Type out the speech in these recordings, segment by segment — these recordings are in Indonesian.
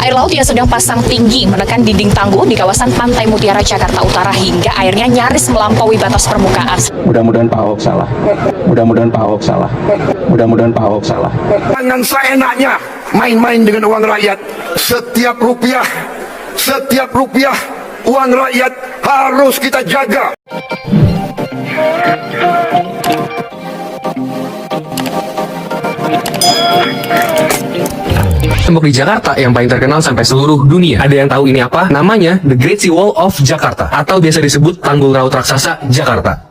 Air laut yang sedang pasang tinggi menekan dinding tangguh di kawasan Pantai Mutiara, Jakarta Utara hingga airnya nyaris melampaui batas permukaan. Mudah-mudahan Pak Ahok salah. Mudah-mudahan Pak Ahok salah. Mudah-mudahan Pak Ahok salah. Jangan seenaknya main-main dengan uang rakyat. Setiap rupiah uang rakyat harus kita jaga. Tembok di Jakarta yang paling terkenal sampai seluruh dunia. Ada yang tahu ini apa? Namanya The Great Sea Wall of Jakarta, atau biasa disebut Tanggul Laut Raksasa Jakarta.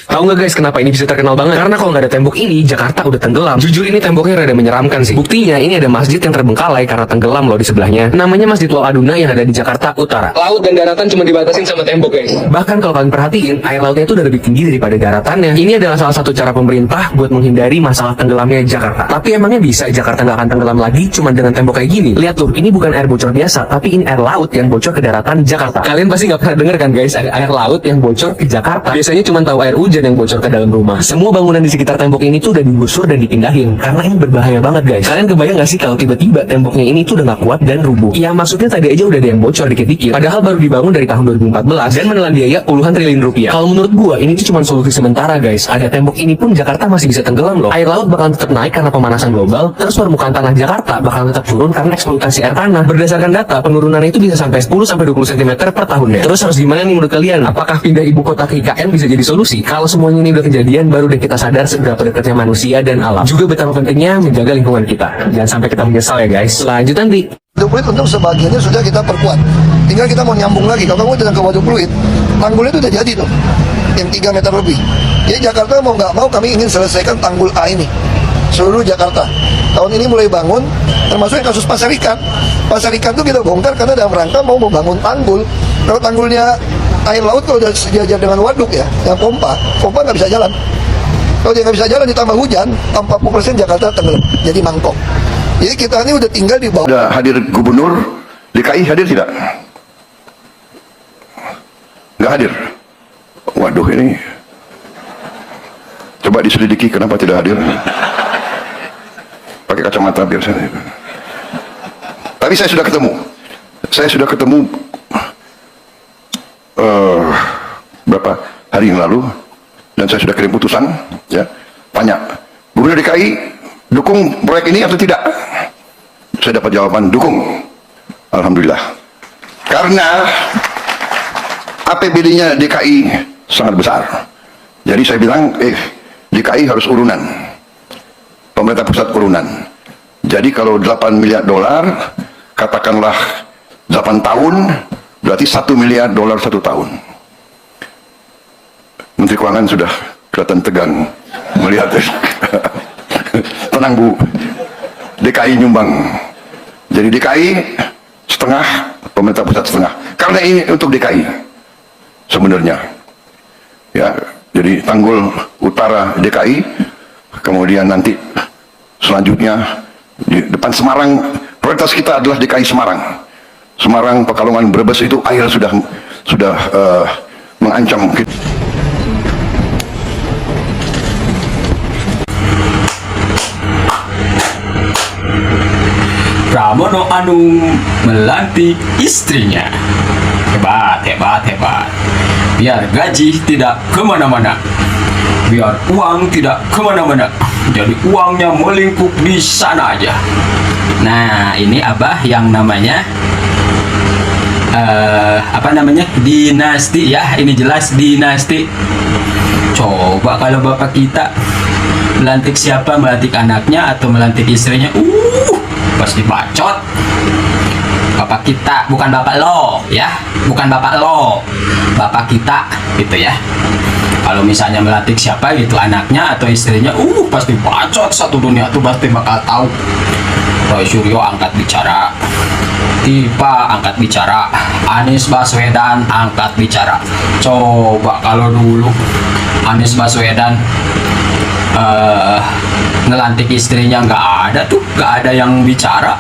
Tahu nggak guys kenapa ini bisa terkenal banget? Karena kalau nggak ada tembok ini, Jakarta udah tenggelam. Jujur ini temboknya rada menyeramkan sih. Buktinya ini ada masjid yang terbengkalai karena tenggelam loh di sebelahnya. Namanya Masjid Wal Aduna yang ada di Jakarta Utara. Laut dan daratan cuma dibatasin sama tembok guys. Bahkan kalau kalian perhatiin, air lautnya itu udah lebih tinggi daripada daratannya. Ini adalah salah satu cara pemerintah buat menghindari masalah tenggelamnya Jakarta. Tapi emangnya bisa Jakarta nggak akan tenggelam lagi cuma dengan tembok kayak gini? Lihat tuh, ini bukan air bocor biasa, tapi ini air laut yang bocor ke daratan Jakarta. Kalian pasti nggak pernah denger kan guys, ada air laut yang bocor ke Jakarta. Biasanya cuma tahu air hujan yang bocor ke dalam rumah. Semua bangunan di sekitar tembok ini tuh udah digusur dan dipindahin karena ini berbahaya banget guys. Kalian kebayang gak sih kalau tiba-tiba temboknya ini tuh udah gak kuat dan rubuh? Ya maksudnya tadi aja udah ada yang bocor dikit-dikit, padahal baru dibangun dari tahun 2014 dan menelan biaya puluhan triliun rupiah. Kalau menurut gua ini tuh cuma solusi sementara guys. Ada tembok ini pun Jakarta masih bisa tenggelam loh. Air laut bakal tetap naik karena pemanasan global, terus permukaan tanah Jakarta bakal tetap turun karena eksploitasi air tanah. Berdasarkan data, penurunannya itu bisa sampai 10-20 cm per tahunnya. Terus harus gimana nih menurut kalian? Apakah pindah ibu kota ke IKN bisa jadi solusi? Kalau semuanya ini udah kejadian, baru deh kita sadar seberapa dekatnya manusia dan alam. Juga betapa pentingnya menjaga lingkungan kita. Jangan sampai kita menyesal ya guys. Lanjut nanti. Waduk Pluit untuk sebagiannya sudah kita perkuat. Tinggal kita mau nyambung lagi. Kalau kamu datang ke Waduk Pluit, tanggulnya itu udah jadi tuh, yang 3 meter lebih. Jadi Jakarta mau nggak mau kami ingin selesaikan tanggul A ini, seluruh Jakarta. Tahun ini mulai bangun, termasuk yang kasus pasar ikan. Pasar ikan itu kita bongkar karena dalam rangka mau membangun tanggul. Kalau tanggulnya air laut kalau udah sejajar dengan waduk ya, yang pompa nggak bisa jalan. Kalau dia nggak bisa jalan ditambah hujan, 40% Jakarta tenggelam, jadi mangkok. Jadi kita ini udah tinggal di bawah. Sudah hadir Gubernur DKI, hadir tidak? Nggak hadir. Waduh, ini coba diselidiki kenapa tidak hadir. Pakai kacamata biar saya. Tapi saya sudah ketemu. Berapa hari yang lalu, dan saya sudah kirim putusan, ya, tanya Gubernur DKI dukung proyek ini atau tidak. Saya dapat jawaban dukung, alhamdulillah, karena APBD-nya DKI sangat besar. Jadi saya bilang DKI harus urunan, pemerintah pusat urunan. Jadi kalau 8 miliar dolar, katakanlah 8 tahun, berarti 1 miliar dolar 1 tahun. Menteri Keuangan sudah kelihatan tegang melihat. Tenang Bu, DKI nyumbang. Jadi DKI setengah, pemerintah pusat setengah. Karena ini untuk DKI sebenarnya. Ya, jadi Tanggul Utara DKI, kemudian nanti selanjutnya di depan Semarang, prioritas kita adalah DKI Semarang. Semarang, Pekalongan, Brebes itu air sudah mengancam kita. Pramono Anung melantik istrinya. Hebat. Biar gaji tidak kemana-mana, biar uang tidak kemana-mana, jadi uangnya melingkup di sana aja. Nah, ini Abah yang namanya dinasti ya. Ini jelas dinasti. Coba kalau bapak kita melantik siapa, melantik anaknya atau melantik istrinya, pasti bacot. Bapak kita, bukan bapak lo ya, bukan bapak lo, bapak kita gitu ya. Kalau misalnya melantik siapa gitu, anaknya atau istrinya, pasti bacot. Satu dunia tuh pasti bakal tahu. Roy Suryo angkat bicara, Tipa angkat bicara, Anies Baswedan angkat bicara. Coba kalau dulu Anies Baswedan ngelantik istrinya, nggak ada yang bicara.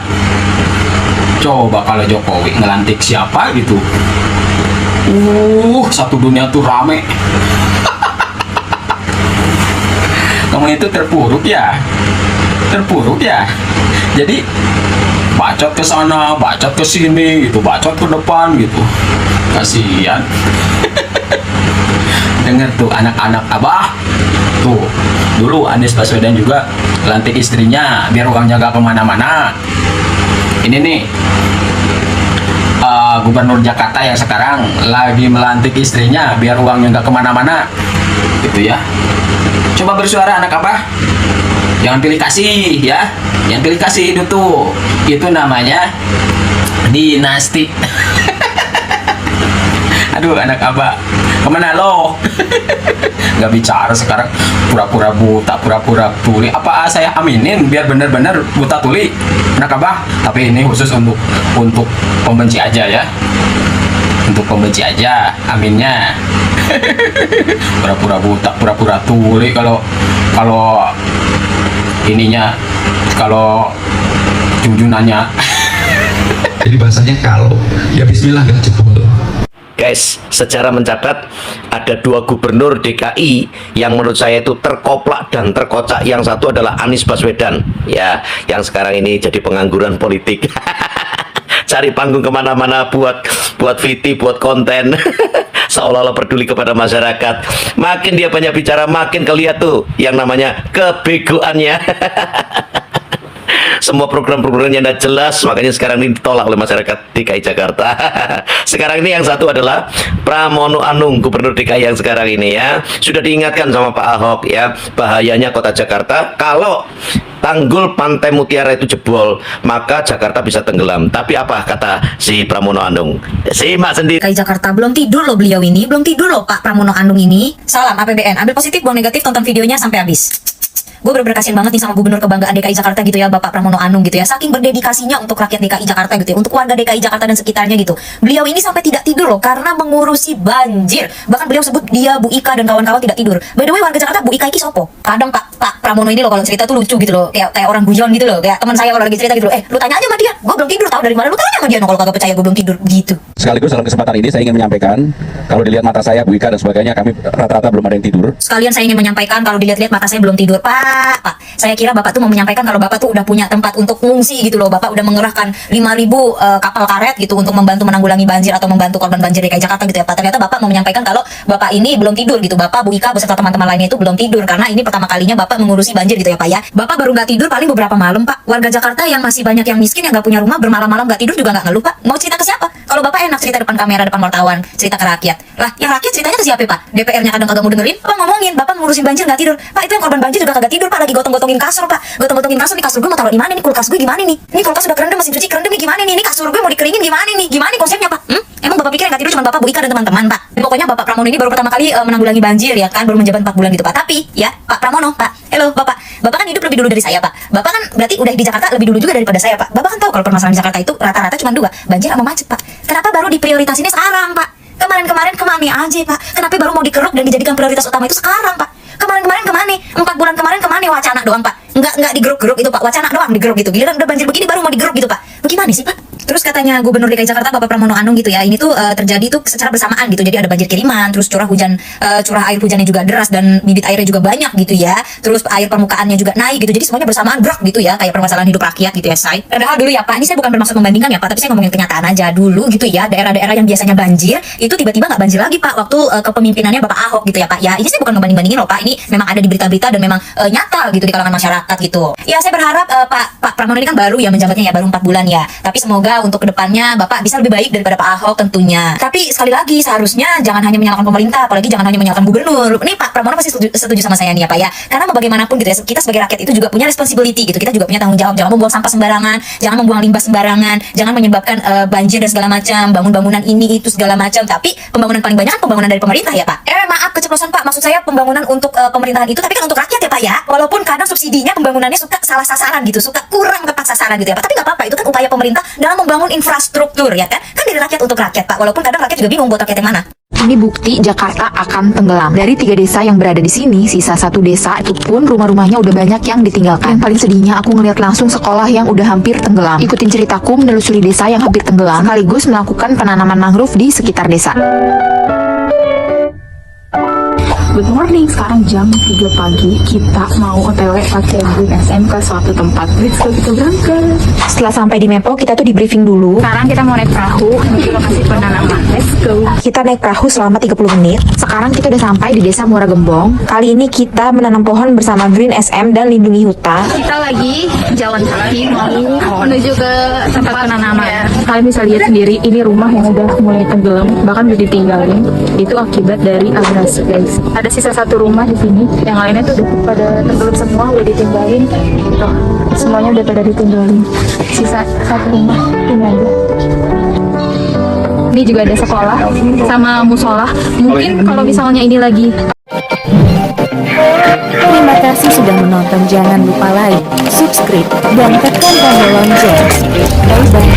Coba kalau Jokowi ngelantik siapa gitu, satu dunia tuh rame. Kamu itu terpuruk ya. terpuruk ya. Jadi bacot ke sana, bacot ke sini gitu, bacot ke depan gitu. Kasihan. Dengar tuh anak-anak abah. Tuh, dulu Anies Baswedan juga lantik istrinya biar uangnya gak kemana-mana. Ini nih, Gubernur Jakarta yang sekarang lagi melantik istrinya biar uangnya nggak kemana-mana, gitu ya. Coba bersuara anak apa? Jangan pilih kasih ya, yang pilih kasih itu namanya dinasti. Aduh anak apa, kemana lo? Nggak bicara sekarang, pura-pura buta, pura-pura tuli. Apa saya aminin biar bener-bener buta tuli, anak abah? Tapi ini khusus untuk pembenci aja ya, untuk pembenci aja, aminnya. Pura-pura buta, pura-pura tuli. Kalau ininya, kalau junjunannya. Jadi bahasanya kalau ya Bismillah gak jebol. Guys, sejarah mencatat ada 2 gubernur DKI yang menurut saya itu terkoplak dan terkocak. Yang satu adalah Anies Baswedan, ya, yang sekarang ini jadi pengangguran politik. Cari panggung kemana-mana buat VT, buat konten. Seolah-olah peduli kepada masyarakat. Makin dia banyak bicara, makin kelihatan tuh yang namanya kebegoannya. Semua program-programnya tidak jelas, makanya sekarang ini ditolak oleh masyarakat DKI Jakarta. Sekarang ini yang satu adalah Pramono Anung, Gubernur DKI yang sekarang ini ya. Sudah diingatkan sama Pak Ahok ya, bahayanya kota Jakarta kalau tanggul Pantai Mutiara itu jebol, maka Jakarta bisa tenggelam. Tapi apa kata si Pramono Anung? Simak sendiri. DKI Jakarta belum tidur loh, beliau ini belum tidur loh Pak Pramono Anung ini. Salam APBN, ambil positif buang negatif, tonton videonya sampai habis. Gue bener-bener kasihan banget nih sama gubernur kebanggaan DKI Jakarta gitu ya, Bapak Pramono Anung gitu ya. Saking berdedikasinya untuk rakyat DKI Jakarta gitu ya, untuk warga DKI Jakarta dan sekitarnya gitu. Beliau ini sampai tidak tidur loh karena mengurusi banjir. Bahkan beliau sebut dia Bu Ika dan kawan-kawan tidak tidur. By the way, warga Jakarta Bu Ika iki sopo? Kadang Pak Pramono ini loh kalau cerita tuh lucu gitu loh, kayak orang guyon gitu loh. Kayak teman saya kalau lagi cerita gitu loh, lu tanya aja sama dia, gue belum tidur, tahu dari mana lu tanya sama dia no, kalau kagak percaya gue belum tidur gitu. Sekaligus dalam kesempatan ini saya ingin menyampaikan, kalau dilihat mata saya, Bu Ika dan sebagainya, kami rata-rata belum ada yang tidur. Sekalian saya ingin menyampaikan kalau dilihat-lihat mata saya belum tidur, Pak. Saya kira Bapak tuh mau menyampaikan kalau Bapak tuh udah punya tempat untuk mengungsi gitu loh. Bapak udah mengerahkan 5.000 kapal karet gitu untuk membantu menanggulangi banjir atau membantu korban banjir DKI Jakarta gitu ya Pak. Ternyata Bapak mau menyampaikan kalau Bapak ini belum tidur gitu. Bapak, Bu Ika beserta teman-teman lainnya itu belum tidur karena ini pertama kalinya Bapak mengurusi banjir gitu ya Pak ya. Bapak baru nggak tidur paling beberapa malam Pak. Warga Jakarta yang masih banyak yang miskin yang nggak punya rumah bermalam-malam nggak tidur juga nggak ngeluh Pak. Mau cerita ke siapa? Kalau Bapak enak cerita depan kamera, depan wartawan, cerita ke rakyat. Lah, yang rakyat ceritanya ke siapa Pak? DPR-nya kadang kagak mau dengerin. Bapak ngomongin, Bapak ngurusin banjir nggak tidur. Pak, itu yang korban banjir juga kagak tidur Pak, lagi gotong-gotongin kasur Pak. Gotong-gotongin kasur nih, kasur gue mau taruh di mana nih? Kulkas gue gimana nih? Ini kulkas udah kerendam, mesin cuci kerendam nih, gimana nih? Ini kasur gue mau dikeringin gimana nih? Gimana nih konsepnya Pak? Emang Bapak pikir yang nggak tidur cuma Bapak, Bu Ika dan teman-teman Pak? Pokoknya Bapak Pramono ini baru pertama kali menanggulangi banjir ya kan, baru menjabat 4 bulan gitu Pak. Tapi ya Pak Pramono, Pak, halo Bapak kan hidup lebih dulu dari saya Pak. Bapak kan berarti udah di Jakarta lebih dulu juga daripada saya Pak. Bapak kan tahu kalau permasalahan di Jakarta itu rata-rata cuma 2, banjir sama macet Pak. Kenapa baru diprioritasinnya sekarang Pak? Kemarin-kemarin kemana aja Pak? Kenapa baru mau dikeruk dan dijadikan prioritas utama itu sekarang Pak? Kemarin-kemarin kemana? 4 bulan kemarin kemana? Wacana doang Pak. Enggak digeruk-geruk itu Pak. Wacana doang digeruk gitu. Giliran udah banjir begini baru mau digeruk gitu Pak. Bagaimana sih Pak? Terus katanya Gubernur DKI Jakarta Bapak Pramono Anung gitu ya, ini tuh terjadi tuh secara bersamaan gitu. Jadi ada banjir kiriman, terus curah air hujannya juga deras dan bibit airnya juga banyak gitu ya. Terus air permukaannya juga naik gitu. Jadi semuanya bersamaan brak gitu ya, kayak permasalahan hidup rakyat gitu ya, say. Padahal dulu ya Pak, ini saya bukan bermaksud membandingkan ya Pak, tapi saya ngomongin kenyataan aja dulu gitu ya. Daerah-daerah yang biasanya banjir itu tiba-tiba nggak banjir lagi Pak waktu kepemimpinannya Bapak Ahok gitu ya Pak. Ya, ini saya bukan ngebanding-bandingin loh Pak. Ini memang ada di berita-berita dan memang nyata gitu di kalangan masyarakat gitu. Ya, saya berharap Pak Pramono ini kan baru ya menjabatnya ya, baru 4 bulan ya. Tapi semoga untuk kedepannya Bapak bisa lebih baik daripada Pak Ahok tentunya. Tapi sekali lagi seharusnya jangan hanya menyalahkan pemerintah, apalagi jangan hanya menyalahkan gubernur. Ini Pak Pramono pasti setuju sama saya nih ya Pak ya. Karena mau bagaimanapun gitu ya, kita sebagai rakyat itu juga punya responsibility gitu. Kita juga punya tanggung jawab. Jangan membuang sampah sembarangan, jangan membuang limbah sembarangan, jangan menyebabkan banjir dan segala macam, bangun bangunan ini itu segala macam. Tapi pembangunan paling banyak kan pembangunan dari pemerintah ya Pak. Maaf keceplosan Pak, maksud saya pembangunan untuk pemerintahan itu, tapi kan untuk rakyat ya Pak ya. Walaupun kadang subsidinya pembangunannya suka salah sasaran gitu, suka kurang tepat sasaran gitu ya Pak. Tapi nggak apa-apa, itu kan upaya pemerintah dalam membangun infrastruktur ya kan dari rakyat untuk rakyat Pak. Walaupun kadang rakyat juga bingung buat rakyat yang mana. Ini bukti Jakarta akan tenggelam. Dari 3 desa yang berada di sini, sisa 1 desa itu pun rumah-rumahnya udah banyak yang ditinggalkan. Yang paling sedihnya aku ngeliat langsung sekolah yang udah hampir tenggelam. Ikutin ceritaku menelusuri desa yang hampir tenggelam, sekaligus melakukan penanaman mangrove di sekitar desa. Good morning, sekarang jam 3 pagi. Kita mau otw pakai Green SM ke suatu tempat. Let's go, kita berangkat. Setelah sampai di Mepo, kita tuh di briefing dulu. Sekarang kita mau naik perahu menuju lokasi penanaman. Let's go. Kita naik perahu selama 30 menit. Sekarang kita udah sampai di desa Muara Gembong. Kali ini kita menanam pohon bersama Green SM dan Lindungi Hutan. Kita lagi jalan kaki mau menuju ke tempat penanaman. Kalian bisa lihat sendiri, ini rumah yang udah mulai tenggelam, bahkan udah ditinggalin. Itu akibat dari abrasi, guys. Ada sisa satu rumah di sini, yang lainnya tuh udah pada tenggelam semua, udah ditinggalin. Tuh, semuanya udah pada ditinggalin. Sisa satu rumah ini aja. Ini juga ada sekolah sama musola. Mungkin kalau misalnya ini lagi. Terima kasih sudah menonton. Jangan lupa like, subscribe, dan tekan tombol lonceng. Bye bye.